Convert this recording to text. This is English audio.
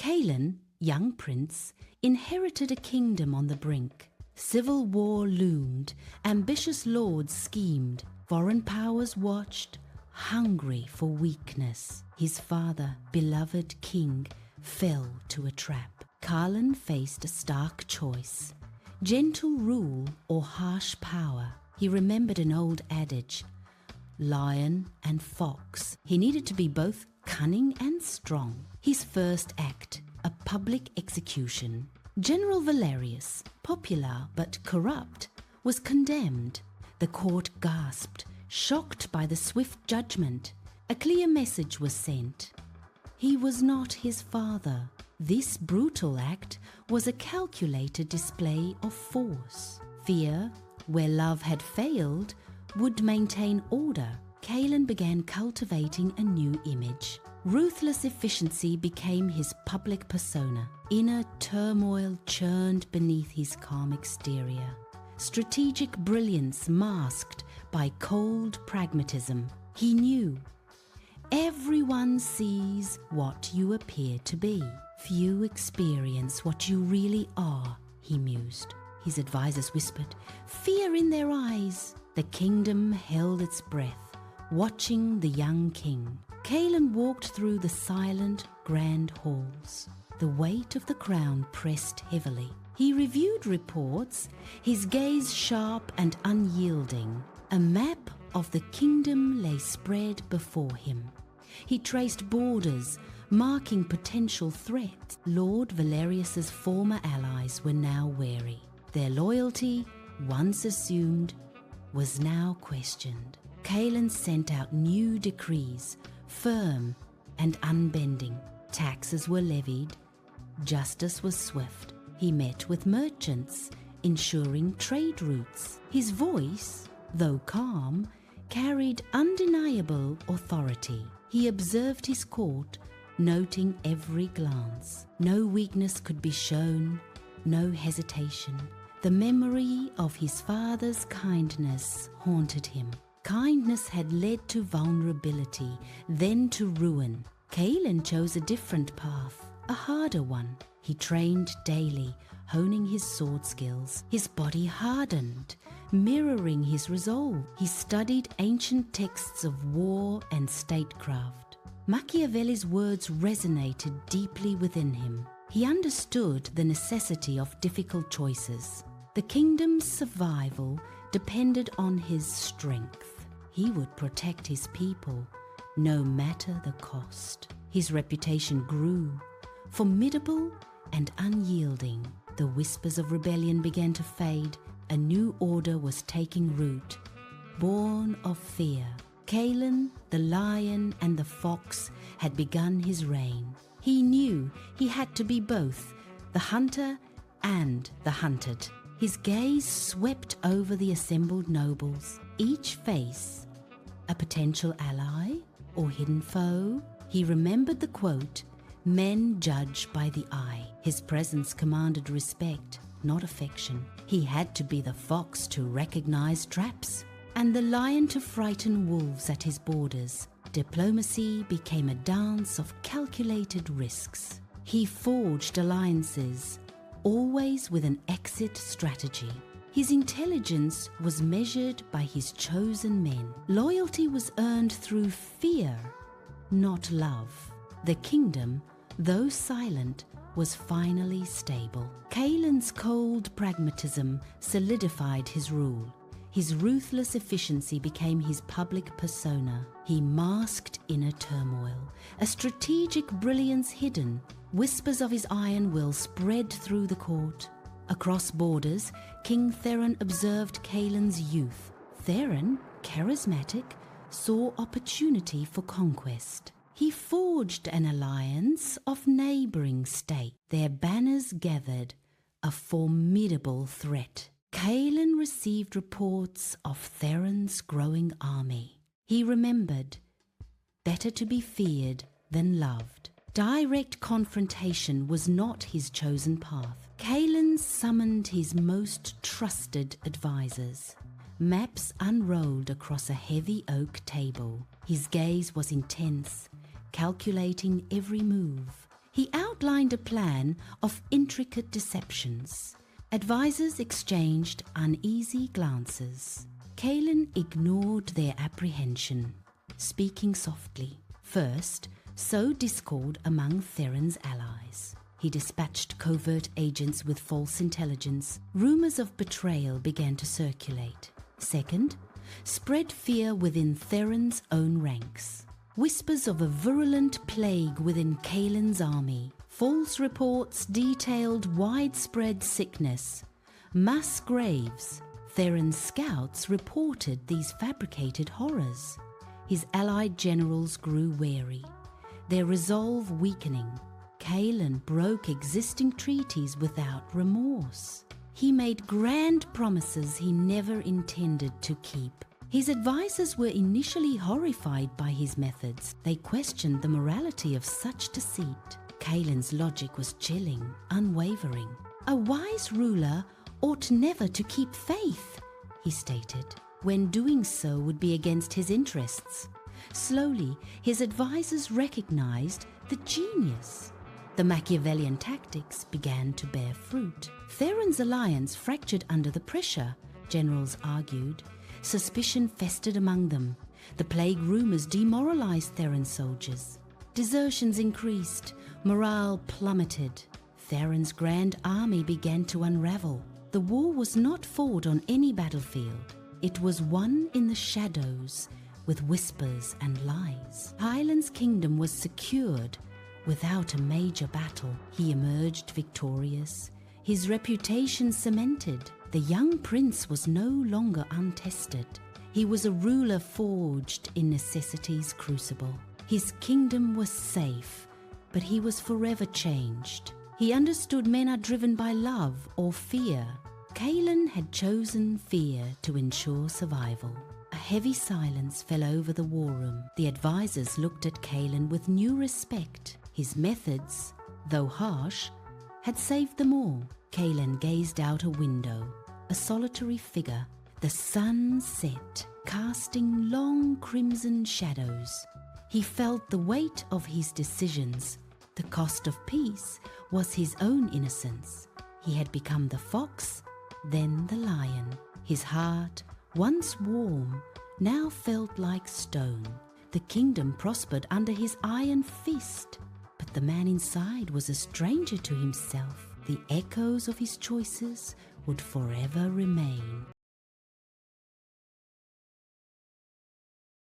Kaelin, young prince, inherited a kingdom on the brink. Civil war loomed, ambitious lords schemed, foreign powers watched, hungry for weakness. His father, beloved king, fell to a trap. Kaelin faced a stark choice: gentle rule or harsh power. He remembered an old adage, lion and fox. He needed to be both cunning and strong. His first act, a public execution. General Valerius, popular but corrupt, was condemned. The court gasped, shocked by the swift judgment. A clear message was sent. He was not his father. This brutal act was a calculated display of force. Fear, where love had failed, would maintain order. Kaelin began cultivating a new image. Ruthless efficiency became his public persona. Inner turmoil churned beneath his calm exterior. Strategic brilliance masked by cold pragmatism. He knew, everyone sees what you appear to be. Few experience what you really are, he mused. His advisors whispered, fear in their eyes. The kingdom held its breath, watching the young king. Kaelin walked through the silent, grand halls. The weight of the crown pressed heavily. He reviewed reports, his gaze sharp and unyielding. A map of the kingdom lay spread before him. He traced borders, marking potential threats. Lord Valerius's former allies were now wary. Their loyalty, once assumed, was now questioned. Kaelin sent out new decrees, firm and unbending. Taxes were levied. Justice was swift. He met with merchants, ensuring trade routes. His voice, though calm, carried undeniable authority. He observed his court, noting every glance. No weakness could be shown, no hesitation. The memory of his father's kindness haunted him. Kindness had led to vulnerability, then to ruin. Kaelin chose a different path, a harder one. He trained daily, honing his sword skills. His body hardened, mirroring his resolve. He studied ancient texts of war and statecraft. Machiavelli's words resonated deeply within him. He understood the necessity of difficult choices. The kingdom's survival depended on his strength. He would protect his people, no matter the cost. His reputation grew, formidable and unyielding. The whispers of rebellion began to fade. A new order was taking root, born of fear. Kaelin, the lion and the fox, had begun his reign. He knew he had to be both, the hunter and the hunted. His gaze swept over the assembled nobles, each face a potential ally or hidden foe. He remembered the quote, "Men judge by the eye." His presence commanded respect, not affection. He had to be the fox to recognize traps, and the lion to frighten wolves at his borders. Diplomacy became a dance of calculated risks. He forged alliances, always with an exit strategy. His intelligence was measured by his chosen men. Loyalty was earned through fear, not love. The kingdom, though silent, was finally stable. Kaelin's cold pragmatism solidified his rule. His ruthless efficiency became his public persona. He masked inner turmoil, a strategic brilliance hidden. Whispers of his iron will spread through the court. Across borders, King Theron observed Kaelin's youth. Theron, charismatic, saw opportunity for conquest. He forged an alliance of neighboring states. Their banners gathered, a formidable threat. Kaelin received reports of Theron's growing army. He remembered, better to be feared than loved. Direct confrontation was not his chosen path. Kaelin summoned his most trusted advisors. Maps unrolled across a heavy oak table. His gaze was intense, calculating every move. He outlined a plan of intricate deceptions. Advisors exchanged uneasy glances. Kaelin ignored their apprehension, speaking softly. First, sow discord among Theron's allies. He dispatched covert agents with false intelligence. Rumors of betrayal began to circulate. Second, spread fear within Theron's own ranks. Whispers of a virulent plague within Kaelin's army. False reports detailed widespread sickness, mass graves. Theron's scouts reported these fabricated horrors. His allied generals grew wary, their resolve weakening. Kaelin broke existing treaties without remorse. He made grand promises he never intended to keep. His advisors were initially horrified by his methods. They questioned the morality of such deceit. Kaelin's logic was chilling, unwavering. A wise ruler ought never to keep faith, he stated, when doing so would be against his interests. Slowly, his advisors recognized the genius. The Machiavellian tactics began to bear fruit. Theron's alliance fractured under the pressure, generals argued. Suspicion festered among them. The plague rumors demoralized Theron's soldiers. Desertions increased, morale plummeted. Theron's grand army began to unravel. The war was not fought on any battlefield. It was won in the shadows, with whispers and lies. Highland's kingdom was secured without a major battle. He emerged victorious, his reputation cemented. The young prince was no longer untested. He was a ruler forged in necessity's crucible. His kingdom was safe, but he was forever changed. He understood men are driven by love or fear. Kaelin had chosen fear to ensure survival. A heavy silence fell over the war room. The advisors looked at Kaelin with new respect. His methods, though harsh, had saved them all. Kaelin gazed out a window, a solitary figure. The sun set, casting long crimson shadows. He felt the weight of his decisions. The cost of peace was his own innocence. He had become the fox, then the lion. His heart, once warm, now felt like stone. The kingdom prospered under his iron fist, but the man inside was a stranger to himself. The echoes of his choices would forever remain.